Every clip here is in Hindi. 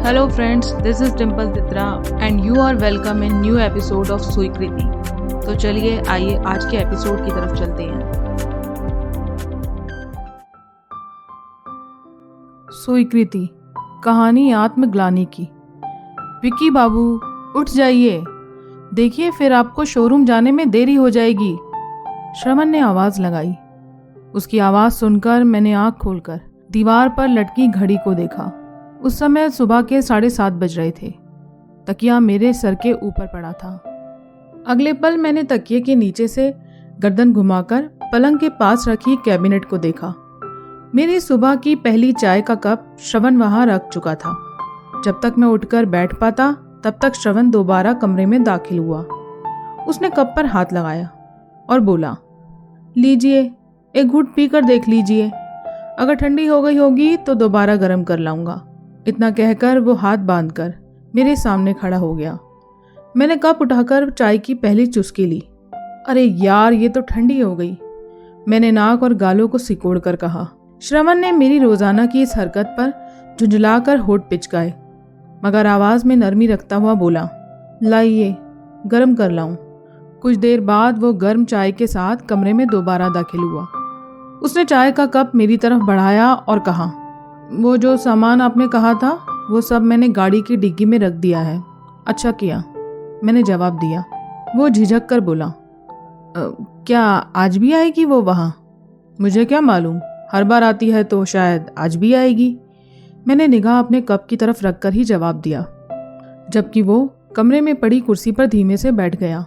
Hello friends, this is Dimple Titra and you are welcome in new episode of स्वीकृति। तो चलिए आइए आज के एपिसोड की तरफ चलते हैं। स्वीकृति, कहानी आत्मग्लानि की। विक्की बाबू उठ जाइए, देखिए फिर आपको शोरूम जाने में देरी हो जाएगी। श्रवण ने आवाज लगाई। उसकी आवाज सुनकर मैंने आंख खोलकर दीवार पर लटकी घड़ी को देखा। उस समय सुबह के 7:30 बज रहे थे। तकिया मेरे सर के ऊपर पड़ा था। अगले पल मैंने तकिए के नीचे से गर्दन घुमाकर पलंग के पास रखी कैबिनेट को देखा। मेरी सुबह की पहली चाय का कप श्रवण वहां रख चुका था। जब तक मैं उठकर बैठ पाता तब तक श्रवण दोबारा कमरे में दाखिल हुआ। उसने कप पर हाथ लगाया और बोला, लीजिए एक घूंट पीकर देख लीजिए, अगर ठंडी हो गई होगी तो दोबारा गर्म कर लाऊंगा। इतना कहकर वो हाथ बांधकर मेरे सामने खड़ा हो गया। मैंने कप उठाकर चाय की पहली चुस्की ली। अरे यार, ये तो ठंडी हो गई, मैंने नाक और गालों को सिकोड़ कर कहा। श्रवण ने मेरी रोजाना की इस हरकत पर झुंझलाकर होठ पिचकाए, मगर आवाज में नरमी रखता हुआ बोला, लाइए गर्म कर लाऊं। कुछ देर बाद वो गर्म चाय के साथ कमरे में दोबारा दाखिल हुआ। उसने चाय का कप मेरी तरफ बढ़ाया और कहा, वो जो सामान आपने कहा था वो सब मैंने गाड़ी की डिग्गी में रख दिया है। अच्छा किया, मैंने जवाब दिया। वो झिझक कर बोला, क्या आज भी आएगी वो वहाँ? मुझे क्या मालूम, हर बार आती है तो शायद आज भी आएगी। मैंने निगाह अपने कप की तरफ रखकर ही जवाब दिया, जबकि वो कमरे में पड़ी कुर्सी पर धीमे से बैठ गया।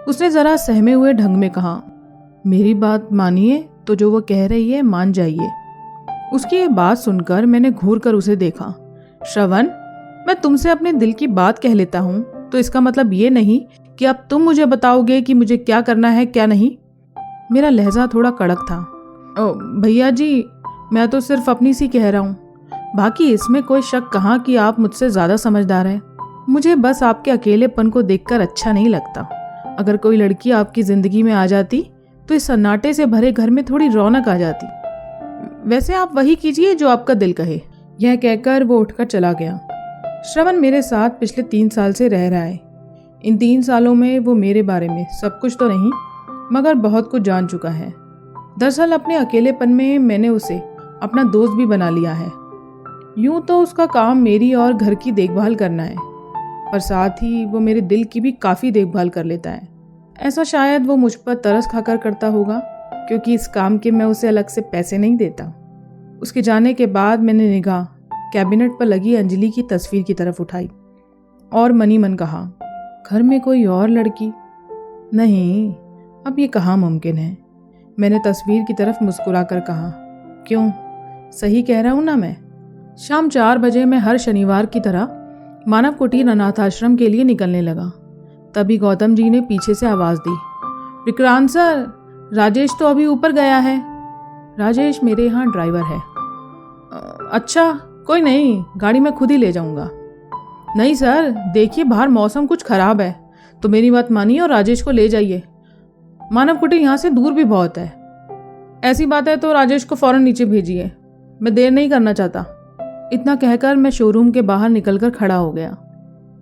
उसने जरा सहमे हुए ढंग में कहा, मेरी बात मानिए तो जो वो कह रही है मान जाइए। उसकी ये बात सुनकर मैंने घूर कर उसे देखा। श्रवण, मैं तुमसे अपने दिल की बात कह लेता हूँ तो इसका मतलब ये नहीं कि अब तुम मुझे बताओगे कि मुझे क्या करना है क्या नहीं। मेरा लहजा थोड़ा कड़क था। ओ भैया जी, मैं तो सिर्फ अपनी सी कह रहा हूँ, बाकी इसमें कोई शक कहाँ कि आप मुझसे ज़्यादा समझदार हैं। मुझे बस आपके अकेलेपन को देखकर अच्छा नहीं लगता। अगर कोई लड़की आपकी ज़िंदगी में आ जाती तो इस सन्नाटे से भरे घर में थोड़ी रौनक आ जाती। वैसे आप वही कीजिए जो आपका दिल कहे। यह कहकर वो उठकर चला गया। श्रवण मेरे साथ पिछले 3 साल से रह रहा है। इन 3 सालों में वो मेरे बारे में सब कुछ तो नहीं मगर बहुत कुछ जान चुका है। दरअसल अपने अकेलेपन में मैंने उसे अपना दोस्त भी बना लिया है। यूं तो उसका काम मेरी और घर की देखभाल करना है, पर साथ ही वो मेरे दिल की भी काफ़ी देखभाल कर लेता है। ऐसा शायद वो मुझ पर तरस खाकर करता होगा, क्योंकि इस काम के मैं उसे अलग से पैसे नहीं देता। उसके जाने के बाद मैंने निगाह कैबिनेट पर लगी अंजलि की तस्वीर की तरफ उठाई और मनी मन कहा, घर में कोई और लड़की नहीं, अब ये कहाँ मुमकिन है। मैंने तस्वीर की तरफ मुस्कुराकर कहा, क्यों, सही कह रहा हूँ ना मैं। शाम 4 बजे मैं हर शनिवार की तरह मानव कुटीर अनाथाश्रम के लिए निकलने लगा। तभी गौतम जी ने पीछे से आवाज़ दी, विक्रांत सर, राजेश तो अभी ऊपर गया है। राजेश मेरे यहाँ ड्राइवर है। अच्छा कोई नहीं, गाड़ी में खुद ही ले जाऊंगा। नहीं सर, देखिए बाहर मौसम कुछ ख़राब है, तो मेरी बात मानिए और राजेश को ले जाइए। मानव कुटीर यहाँ से दूर भी बहुत है। ऐसी बात है तो राजेश को फ़ौरन नीचे भेजिए, मैं देर नहीं करना चाहता। इतना कहकर मैं शोरूम के बाहर निकलकर खड़ा हो गया।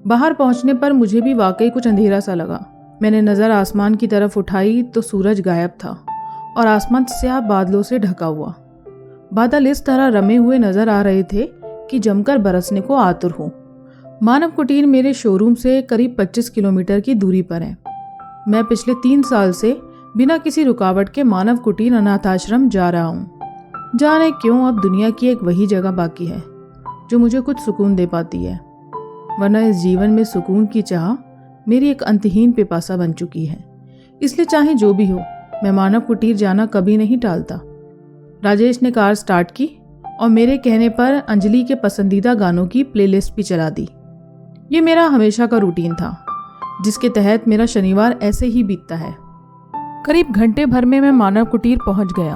बाहर पहुंचने पर मुझे भी वाकई कुछ अंधेरा सा लगा। मैंने नज़र आसमान की तरफ उठाई तो सूरज गायब था और आसमान स्याह बादलों से ढका हुआ। बादल इस तरह रमे हुए नजर आ रहे थे कि जमकर बरसने को आतुर हो। मानव कुटीर मेरे शोरूम से करीब 25 किलोमीटर की दूरी पर है। मैं पिछले 3 साल से बिना किसी रुकावट के मानव कुटीर अनाथाश्रम जा रहा हूँ। जाने क्यों अब दुनिया की एक वही जगह बाकी है जो मुझे कुछ सुकून दे पाती है, वरना इस जीवन में सुकून की चाह मेरी एक अंतहीन पिपासा बन चुकी है। इसलिए चाहे जो भी हो, मैं मानव कुटीर जाना कभी नहीं टालता। राजेश ने कार स्टार्ट की और मेरे कहने पर अंजलि के पसंदीदा गानों की प्लेलिस्ट भी चला दी। ये मेरा हमेशा का रूटीन था, जिसके तहत मेरा शनिवार ऐसे ही बीतता है। करीब घंटे भर में मैं मानव कुटीर पहुंच गया।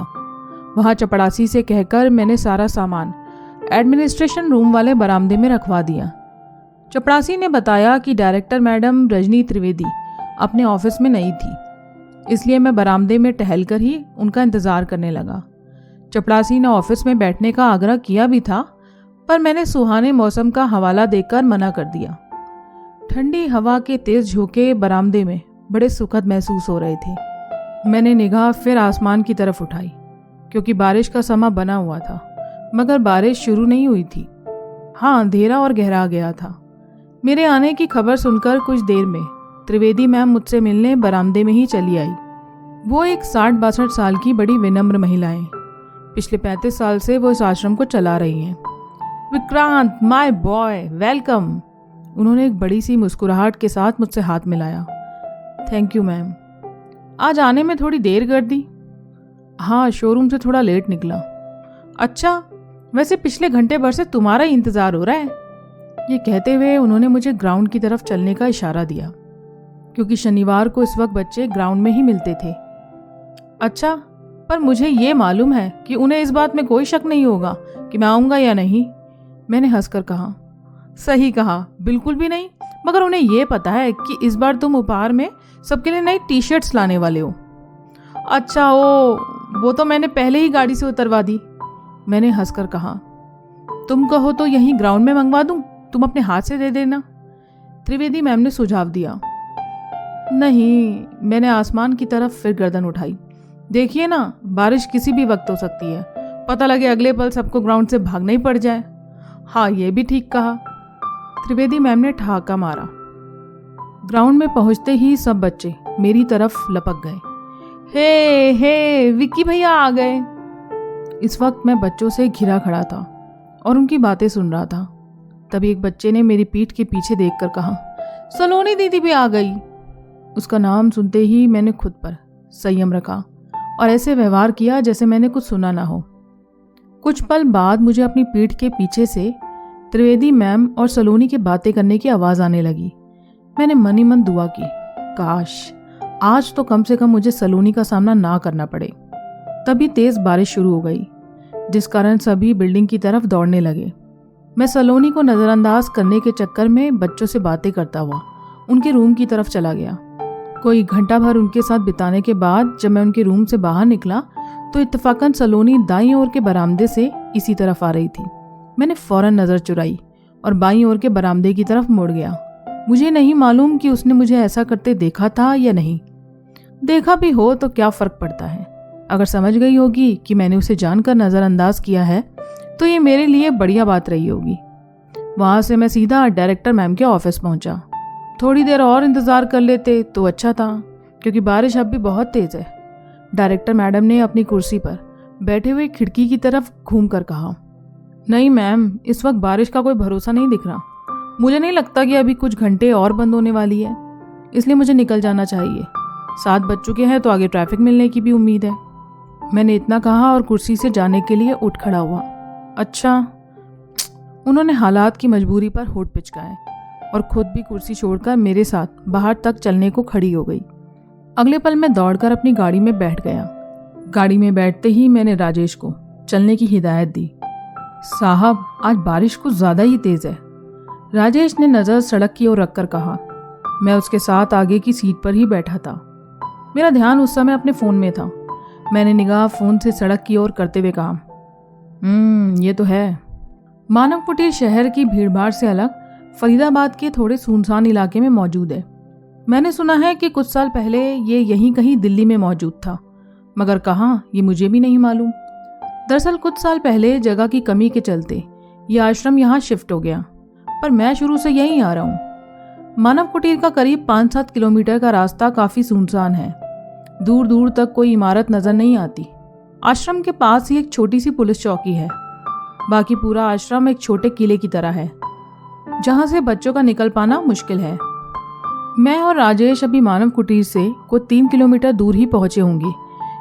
वहां चपड़ासी से कहकर मैंने सारा सामान एडमिनिस्ट्रेशन रूम वाले बरामदे में रखवा दिया। चपड़ासी ने बताया कि डायरेक्टर मैडम रजनी त्रिवेदी अपने ऑफिस में नहीं थी, इसलिए मैं बरामदे में टहलकर ही उनका इंतज़ार करने लगा। चपड़ासी ने ऑफिस में बैठने का आग्रह किया भी था, पर मैंने सुहाने मौसम का हवाला देकर मना कर दिया। ठंडी हवा के तेज झोंके बरामदे में बड़े सुखद महसूस हो रहे थे। मैंने निगाह फिर आसमान की तरफ उठाई, क्योंकि बारिश का समा बना हुआ था, मगर बारिश शुरू नहीं हुई थी। हाँ, अंधेरा और गहरा गया था। मेरे आने की खबर सुनकर कुछ देर में त्रिवेदी मैम मुझसे मिलने बरामदे में ही चली आई। वो एक 60-62 साल की बड़ी विनम्र महिला है। पिछले 35 साल से वो इस आश्रम को चला रही हैं। Vikrant, my boy, welcome. उन्होंने एक बड़ी सी मुस्कुराहट के साथ मुझसे हाथ मिलाया। Thank you ma'am. आज आने में थोड़ी देर कर दी। हाँ, शोरूम से थोड़ा लेट निकला। अच्छा, वैसे पिछले घंटे भर से तुम्हारा ही इंतज़ार हो रहा है। ये कहते हुए उन्होंने मुझे ग्राउंड की तरफ चलने का इशारा दिया, क्योंकि शनिवार को इस वक्त बच्चे ग्राउंड में ही मिलते थे। अच्छा, पर मुझे ये मालूम है कि उन्हें इस बात में कोई शक नहीं होगा कि मैं आऊँगा या नहीं। मैंने हंसकर कहा। सही कहा, बिल्कुल भी नहीं, मगर उन्हें यह पता है कि इस बार तुम उपहार में सबके लिए नई टी शर्ट्स लाने वाले हो। अच्छा, वो तो मैंने पहले ही गाड़ी से उतरवा दी। मैंने हंसकर कहा। तुम कहो तो यहीं ग्राउंड में मंगवा दूं, तुम अपने हाथ से दे देना। त्रिवेदी मैम ने सुझाव दिया। नहीं, मैंने आसमान की तरफ फिर गर्दन उठाई। देखिए ना, बारिश किसी भी वक्त हो सकती है, पता लगे अगले पल सबको ग्राउंड से भागना ही पड़ जाए। हाँ, ये भी ठीक कहा। त्रिवेदी मैम ने ठहाका मारा। ग्राउंड में पहुंचते ही सब बच्चे मेरी तरफ लपक गए। हे, विक्की भैया आ गए। इस वक्त मैं बच्चों से घिरा खड़ा था और उनकी बातें सुन रहा था। तभी एक बच्चे ने मेरी पीठ के पीछे देखकर कहा, सलोनी दीदी भी आ गई। उसका नाम सुनते ही मैंने खुद पर संयम रखा और ऐसे व्यवहार किया जैसे मैंने कुछ सुना ना हो। कुछ पल बाद मुझे अपनी पीठ के पीछे से त्रिवेदी मैम और सलोनी की बातें करने की आवाज़ आने लगी। मैंने मन ही मन दुआ की, काश आज तो कम से कम मुझे सलोनी का सामना ना करना पड़े। तभी तेज बारिश शुरू हो गई, जिस कारण सभी बिल्डिंग की तरफ दौड़ने लगे। मैं सलोनी को नज़रअंदाज करने के चक्कर में बच्चों से बातें करता हुआ उनके रूम की तरफ चला गया। कोई घंटा भर उनके साथ बिताने के बाद जब मैं उनके रूम से बाहर निकला तो इत्तेफाकन सलोनी दाईं ओर के बरामदे से इसी तरफ आ रही थी। मैंने फौरन नज़र चुराई और बाईं ओर के बरामदे की तरफ मुड़ गया। मुझे नहीं मालूम कि उसने मुझे ऐसा करते देखा था या नहीं। देखा भी हो तो क्या फ़र्क पड़ता है। अगर समझ गई होगी कि मैंने उसे जानकर नज़रअंदाज किया है तो ये मेरे लिए बढ़िया बात रही होगी। वहाँ से मैं सीधा डायरेक्टर मैम के ऑफिस पहुँचा। थोड़ी देर और इंतज़ार कर लेते तो अच्छा था, क्योंकि बारिश अब भी बहुत तेज़ है। डायरेक्टर मैडम ने अपनी कुर्सी पर बैठे हुए खिड़की की तरफ घूम कर कहा, नहीं मैम, इस वक्त बारिश का कोई भरोसा नहीं दिख रहा। मुझे नहीं लगता कि अभी कुछ घंटे और बंद होने वाली है, इसलिए मुझे निकल जाना चाहिए। 7 बज चुके हैं तो आगे ट्रैफिक मिलने की भी उम्मीद है। मैंने इतना कहा और कुर्सी से जाने के लिए उठ खड़ा हुआ। अच्छा। उन्होंने हालात की मजबूरी पर होठ पिचकाए और खुद भी कुर्सी छोड़कर मेरे साथ बाहर तक चलने को खड़ी हो गई। अगले पल मैं दौड़कर अपनी गाड़ी में बैठ गया। गाड़ी में बैठते ही मैंने राजेश को चलने की हिदायत दी। साहब, आज बारिश कुछ ज़्यादा ही तेज़ है। राजेश ने नज़र सड़क की ओर रखकर कहा। मैं उसके साथ आगे की सीट पर ही बैठा था। मेरा ध्यान उस समय अपने फ़ोन में था। मैंने निगाह फ़ोन से सड़क की ओर करते हुए कहा, ये तो है। मानव कुटीर शहर की भीड़भाड़ से अलग फरीदाबाद के थोड़े सुनसान इलाके में मौजूद है। मैंने सुना है कि कुछ साल पहले ये यहीं कहीं दिल्ली में मौजूद था, मगर कहाँ ये मुझे भी नहीं मालूम। दरअसल कुछ साल पहले जगह की कमी के चलते ये आश्रम यहाँ शिफ्ट हो गया, पर मैं शुरू से यहीं आ रहा हूँ। मानव कुटीर का करीब 5-7 किलोमीटर का रास्ता काफ़ी सुनसान है। दूर दूर तक कोई इमारत नज़र नहीं आती। आश्रम के पास ही एक छोटी सी पुलिस चौकी है। बाकी पूरा आश्रम एक छोटे किले की तरह है, जहाँ से बच्चों का निकल पाना मुश्किल है। मैं और राजेश अभी मानव कुटीर से कोई 3 किलोमीटर दूर ही पहुँचे होंगे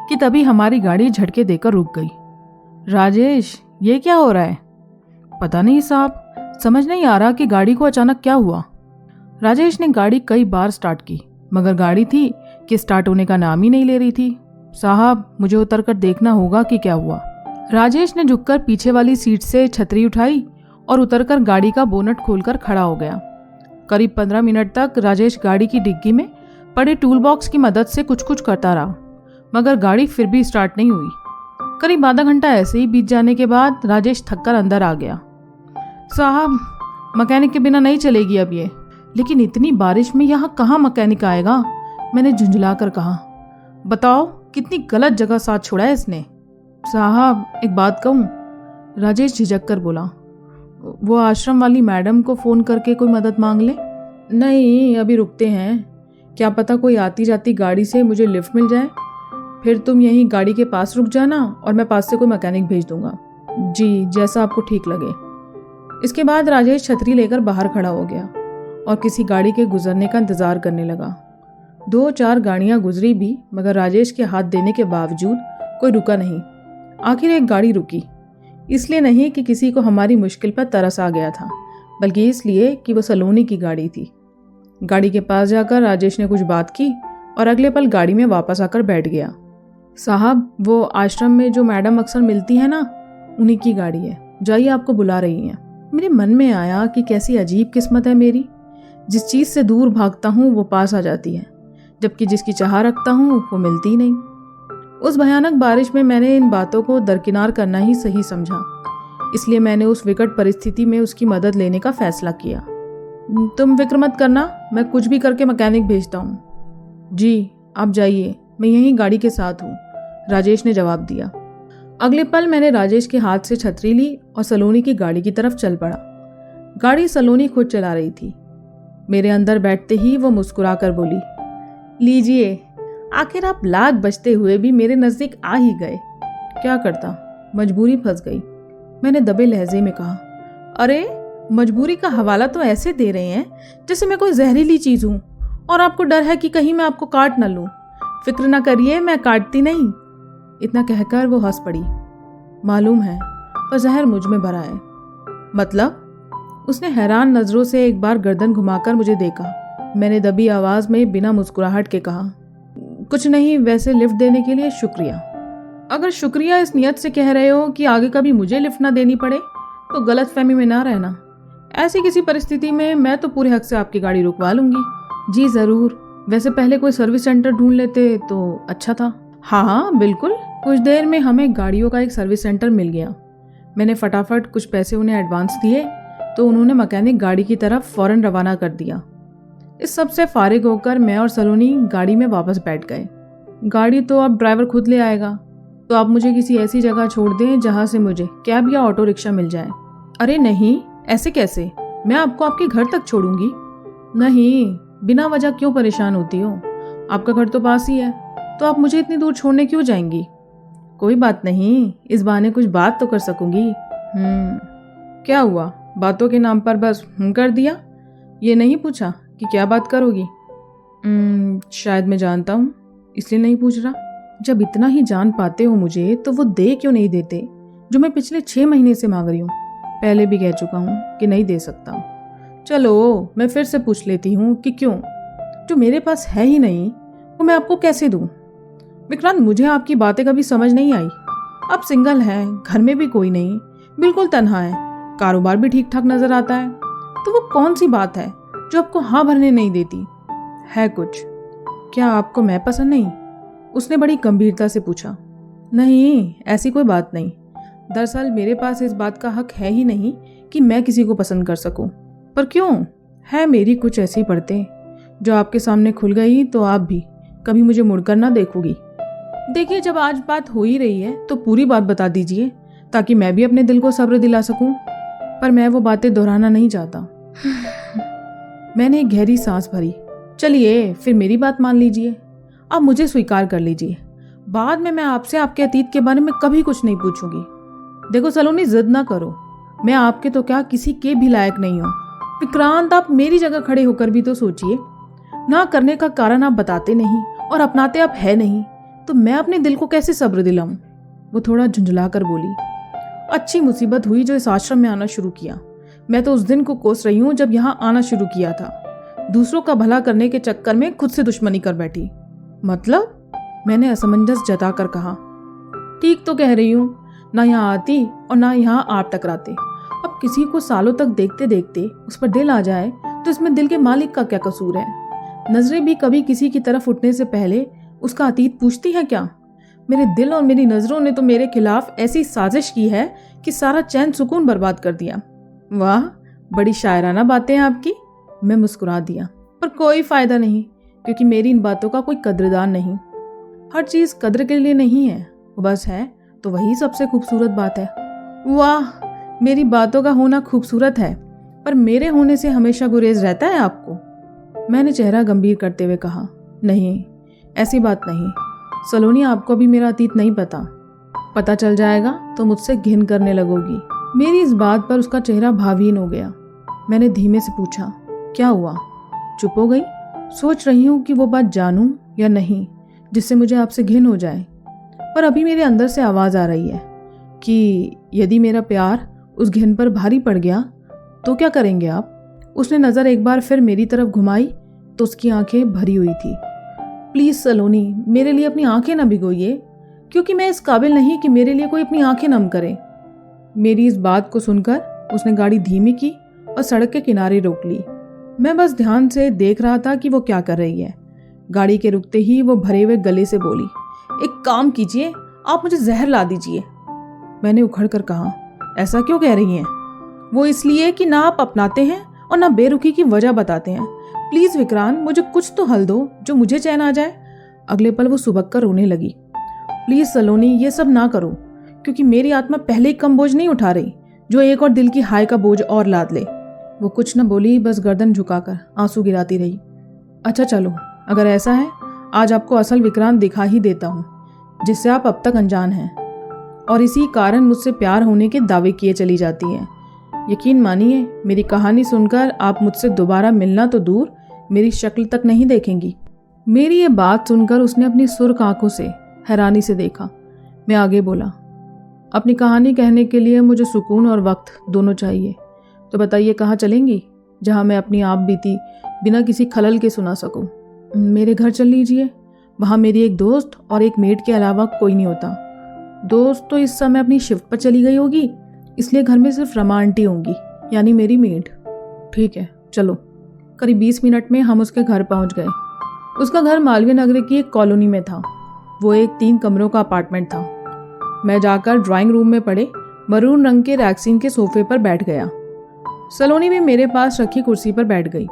कि तभी हमारी गाड़ी झटके देकर रुक गई। राजेश, ये क्या हो रहा है? पता नहीं साहब, समझ नहीं आ रहा कि गाड़ी को अचानक क्या हुआ। राजेश ने गाड़ी कई बार स्टार्ट की, मगर गाड़ी थी कि स्टार्ट होने का नाम ही नहीं ले रही थी। साहब, मुझे उतरकर देखना होगा कि क्या हुआ। राजेश ने झुककर पीछे वाली सीट से छतरी उठाई और उतरकर गाड़ी का बोनट खोलकर खड़ा हो गया। करीब 15 मिनट तक राजेश गाड़ी की डिग्गी में पड़े टूल बॉक्स की मदद से कुछ कुछ करता रहा, मगर गाड़ी फिर भी स्टार्ट नहीं हुई। करीब आधा घंटा ऐसे ही बीत जाने के बाद राजेश थककर अंदर आ गया। साहब, मैकेनिक के बिना नहीं चलेगी अब ये। लेकिन इतनी बारिश में यहाँ कहाँ मैकेनिक आएगा? मैंने झुंझला कर कहा। बताओ, कितनी गलत जगह साथ छोड़ा है इसने। साहब, एक बात कहूँ? राजेश झिझक कर बोला। वो आश्रम वाली मैडम को फ़ोन करके कोई मदद मांग ले। नहीं, अभी रुकते हैं, क्या पता कोई आती जाती गाड़ी से मुझे लिफ्ट मिल जाए। फिर तुम यहीं गाड़ी के पास रुक जाना और मैं पास से कोई मैकेनिक भेज दूंगा। जी, जैसा आपको ठीक लगे। इसके बाद राजेश छतरी लेकर बाहर खड़ा हो गया और किसी गाड़ी के गुजरने का इंतज़ार करने लगा। 2-4 गाड़ियां गुजरी भी, मगर राजेश के हाथ देने के बावजूद कोई रुका नहीं। आखिर एक गाड़ी रुकी, इसलिए नहीं कि किसी को हमारी मुश्किल पर तरस आ गया था, बल्कि इसलिए कि वो सलोनी की गाड़ी थी। गाड़ी के पास जाकर राजेश ने कुछ बात की और अगले पल गाड़ी में वापस आकर बैठ गया। साहब, वो आश्रम में जो मैडम अक्सर मिलती है ना, उन्हीं की गाड़ी है। जाइए, आपको बुला रही हैं। मेरे मन में आया कि कैसी अजीब किस्मत है मेरी। जिस चीज़ से दूर भागता हूँ वो पास आ जाती है, जबकि जिसकी चाह रखता हूँ वो मिलती ही नहीं। उस भयानक बारिश में मैंने इन बातों को दरकिनार करना ही सही समझा, इसलिए मैंने उस विकट परिस्थिति में उसकी मदद लेने का फैसला किया। तुम फिक्र मत करना, मैं कुछ भी करके मैकेनिक भेजता हूँ। जी, आप जाइए, मैं यहीं गाड़ी के साथ हूँ, राजेश ने जवाब दिया। अगले पल मैंने राजेश के हाथ से छतरी ली और सलोनी की गाड़ी की तरफ चल पड़ा। गाड़ी सलोनी खुद चला रही थी। मेरे अंदर बैठते ही वो मुस्कुरा कर बोली, लीजिए, आखिर आप लाख बजते हुए भी मेरे नजदीक आ ही गए। क्या करता, मजबूरी फंस गई, मैंने दबे लहजे में कहा। अरे, मजबूरी का हवाला तो ऐसे दे रहे हैं जैसे मैं कोई जहरीली चीज हूं और आपको डर है कि कहीं मैं आपको काट न लूं। फिक्र ना करिए, मैं काटती नहीं। इतना कहकर वो हंस पड़ी। मालूम है, पर जहर मुझ में भरा है। मतलब? उसने हैरान नजरों से एक बार गर्दन घुमाकर मुझे देखा। मैंने दबी आवाज में बिना मुस्कुराहट के कहा, कुछ नहीं, वैसे लिफ्ट देने के लिए शुक्रिया। अगर शुक्रिया इस नियत से कह रहे हो कि आगे कभी मुझे लिफ्ट ना देनी पड़े, तो गलत फहमी में ना रहना। ऐसी किसी परिस्थिति में मैं तो पूरे हक से आपकी गाड़ी रुकवा लूंगी। जी जरूर, वैसे पहले कोई सर्विस सेंटर ढूंढ लेते तो अच्छा था। हाँ बिल्कुल। कुछ देर में हमें गाड़ियों का एक सर्विस सेंटर मिल गया। मैंने फटाफट कुछ पैसे उन्हें एडवांस दिए तो उन्होंने मैकेनिक गाड़ी की तरफ फौरन रवाना कर दिया। इस सब से फारिग होकर मैं और सलोनी गाड़ी में वापस बैठ गए। गाड़ी तो अब ड्राइवर खुद ले आएगा, तो आप मुझे किसी ऐसी जगह छोड़ दें जहाँ से मुझे कैब या ऑटो रिक्शा मिल जाए। अरे नहीं, ऐसे कैसे? मैं आपको आपके घर तक छोड़ूंगी। नहीं, बिना वजह क्यों परेशान होती हो? आपका घर तो पास ही है, तो आप मुझे इतनी दूर छोड़ने क्यों जाएंगी? कोई बात नहीं, इस बहाने कुछ बात तो कर सकूंगी। क्या हुआ? बातों के नाम पर बस कर दिया? ये नहीं पूछा कि क्या बात करोगी? शायद मैं जानता हूँ, इसलिए नहीं पूछ रहा। जब इतना ही जान पाते हो मुझे, तो वो दे क्यों नहीं देते जो मैं पिछले 6 महीने से मांग रही हूँ? पहले भी कह चुका हूँ कि नहीं दे सकता हूँ। चलो, मैं फिर से पूछ लेती हूँ कि क्यों? जो मेरे पास है ही नहीं वो मैं आपको कैसे दूँ? विक्रांत, मुझे आपकी बातें कभी समझ नहीं आई। आप सिंगल हैं, घर में भी कोई नहीं, बिल्कुल तन्हा है, कारोबार भी ठीक ठाक नजर आता है, तो वो कौन सी बात है जो आपको हाँ भरने नहीं देती? है कुछ? क्या आपको मैं पसंद नहीं? उसने बड़ी गंभीरता से पूछा। नहीं, ऐसी कोई बात नहीं। दरअसल मेरे पास इस बात का हक है ही नहीं कि मैं किसी को पसंद कर सकूं। पर क्यों? है मेरी कुछ ऐसी पड़ते जो आपके सामने खुल गई तो आप भी कभी मुझे मुड़कर ना देखोगी। देखिए, जब आज बात हो ही रही है तो पूरी बात बता दीजिए, ताकि मैं भी अपने दिल को सब्र दिला सकूं। पर मैं वो बातें दोहराना नहीं चाहता। मैंने एक गहरी सांस भरी। चलिए, फिर मेरी बात मान लीजिए, आप मुझे स्वीकार कर लीजिए। बाद में मैं आपसे आपके अतीत के बारे में कभी कुछ नहीं पूछूंगी। देखो सलोनी, जिद ना करो, मैं आपके तो क्या किसी के भी लायक नहीं हूँ। विक्रांत, आप मेरी जगह खड़े होकर भी तो सोचिए। ना करने का कारण आप बताते नहीं और अपनाते आप है नहीं, तो मैं अपने दिल को कैसे सब्र दिलाऊं? वो थोड़ा झुंझला कर बोली। अच्छी मुसीबत हुई जो इस आश्रम में आना शुरू किया। मैं तो उस दिन को कोस रही हूँ जब यहाँ आना शुरू किया था। दूसरों का भला करने के चक्कर में खुद से दुश्मनी कर बैठी। मतलब? मैंने असमंजस जताकर कहा। ठीक तो कह रही हूँ, ना यहाँ आती और ना यहाँ आप टकराते। अब किसी को सालों तक देखते देखते उस पर दिल आ जाए तो इसमें दिल के मालिक का क्या कसूर है? नजरें भी कभी किसी की तरफ उठने से पहले उसका अतीत पूछती है क्या? मेरे दिल और मेरी नजरों ने तो मेरे खिलाफ ऐसी साजिश की है कि सारा चैन सुकून बर्बाद कर दिया। वाह, बड़ी शायराना बातें हैं आपकी। मैं मुस्कुरा दिया, पर कोई फ़ायदा नहीं, क्योंकि मेरी इन बातों का कोई कद्रदान नहीं। हर चीज़ कद्र के लिए नहीं है, वो बस है तो वही सबसे खूबसूरत बात है। वाह, मेरी बातों का होना खूबसूरत है, पर मेरे होने से हमेशा गुरेज रहता है आपको? मैंने चेहरा गंभीर करते हुए कहा, नहीं, ऐसी बात नहीं। सलोनी, आपको भी मेरा अतीत नहीं पता चल जाएगा तो मुझसे घिन करने लगोगी। मेरी इस बात पर उसका चेहरा भावहीन हो गया। मैंने धीमे से पूछा, क्या हुआ? चुप हो गई। सोच रही हूँ कि वो बात जानूं या नहीं जिससे मुझे आपसे घिन हो जाए, पर अभी मेरे अंदर से आवाज़ आ रही है कि यदि मेरा प्यार उस घिन पर भारी पड़ गया तो क्या करेंगे आप? उसने नज़र एक बार फिर मेरी तरफ घुमाई तो उसकी आंखें भरी हुई थी। प्लीज़ सलोनी, मेरे लिए अपनी आंखें न भिगोइए, क्योंकि मैं इस काबिल नहीं कि मेरे लिए कोई अपनी आंखें नम करे। मेरी इस बात को सुनकर उसने गाड़ी धीमी की और सड़क के किनारे रोक ली। मैं बस ध्यान से देख रहा था कि वो क्या कर रही है। गाड़ी के रुकते ही वो भरे हुए गले से बोली, एक काम कीजिए, आप मुझे जहर ला दीजिए। मैंने उखड़ कर कहा, ऐसा क्यों कह रही हैं? वो इसलिए कि ना आप अपनाते हैं और ना बेरुखी की वजह बताते हैं। प्लीज़ विक्रांत, मुझे कुछ तो हल दो जो मुझे चैन आ जाए। अगले पल वो सुबक कर रोने लगी। प्लीज़ सलोनी, ये सब ना करो, क्योंकि मेरी आत्मा पहले ही कम बोझ नहीं उठा रही जो एक और दिल की हाय का बोझ और लाद ले। वो कुछ न बोली, बस गर्दन झुकाकर आंसू गिराती रही। अच्छा चलो, अगर ऐसा है, आज आपको असल विक्रांत दिखा ही देता हूँ, जिससे आप अब तक अनजान हैं और इसी कारण मुझसे प्यार होने के दावे किए चली जाती हैं। यकीन मानिए, मेरी कहानी सुनकर आप मुझसे दोबारा मिलना तो दूर, मेरी शक्ल तक नहीं देखेंगी। मेरी ये बात सुनकर उसने अपनी सुर्ख आंखों से हैरानी से देखा। मैं आगे बोला, अपनी कहानी कहने के लिए मुझे सुकून और वक्त दोनों चाहिए, तो बताइए कहाँ चलेंगी, जहाँ मैं अपनी आप बीती बिना किसी खलल के सुना सकूं। मेरे घर चल लीजिए, वहाँ मेरी एक दोस्त और एक मेड के अलावा कोई नहीं होता। दोस्त तो इस समय अपनी शिफ्ट पर चली गई होगी, इसलिए घर में सिर्फ रमा आंटी होंगी, यानी मेरी मेड। ठीक है, चलो। करीब 20 मिनट में हम उसके घर पहुँच गए। उसका घर मालवीय नगर की एक कॉलोनी में था। वो एक 3 कमरों का अपार्टमेंट था। मैं जाकर ड्राइंग रूम में पड़े मरून रंग के रैक्सीन के सोफे पर बैठ गया। सलोनी भी मेरे पास रखी कुर्सी पर बैठ गई।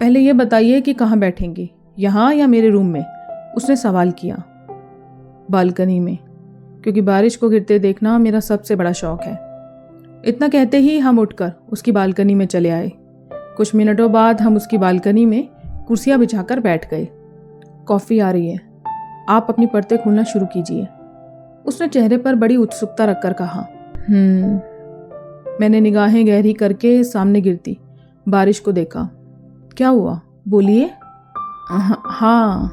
पहले ये बताइए कि कहाँ बैठेंगे, यहाँ या मेरे रूम में? उसने सवाल किया। बालकनी में, क्योंकि बारिश को गिरते देखना मेरा सबसे बड़ा शौक है। इतना कहते ही हम उठकर उसकी बालकनी में चले आए। कुछ मिनटों बाद हम उसकी बालकनी में कुर्सियां बिछाकर बैठ गए। कॉफ़ी आ रही है, आप अपनी पर्दे खोलना शुरू कीजिए, उसने चेहरे पर बड़ी उत्सुकता रखकर कहा। मैंने निगाहें गहरी करके सामने गिरती बारिश को देखा। क्या हुआ, बोलिए। हाँ,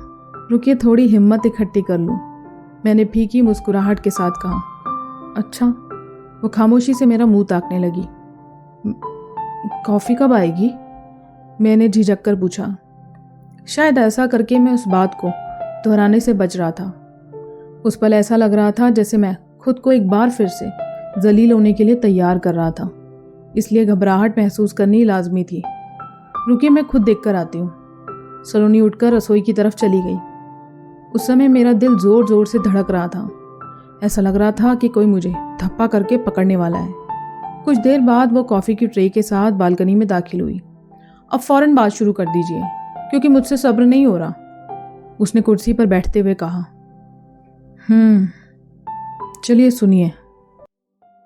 रुकिए, थोड़ी हिम्मत इकट्ठी कर लूँ, मैंने फीकी मुस्कुराहट के साथ कहा। अच्छा। वो खामोशी से मेरा मुंह ताकने लगी। कॉफ़ी कब आएगी, मैंने झिझक कर पूछा। शायद ऐसा करके मैं उस बात को दोहराने से बच रहा था। उस पल ऐसा लग रहा था जैसे मैं खुद को एक बार फिर से जलील होने के लिए तैयार कर रहा था, इसलिए घबराहट महसूस करनी लाजमी थी। रुकिए, मैं खुद देख कर आती हूँ। सलोनी उठकर रसोई की तरफ चली गई। उस समय मेरा दिल जोर जोर से धड़क रहा था। ऐसा लग रहा था कि कोई मुझे धप्पा करके पकड़ने वाला है। कुछ देर बाद वो कॉफ़ी की ट्रे के साथ बालकनी में दाखिल हुई। अब फौरन बात शुरू कर दीजिए, क्योंकि मुझसे सब्र नहीं हो रहा, उसने कुर्सी पर बैठते हुए कहा। चलिए सुनिए।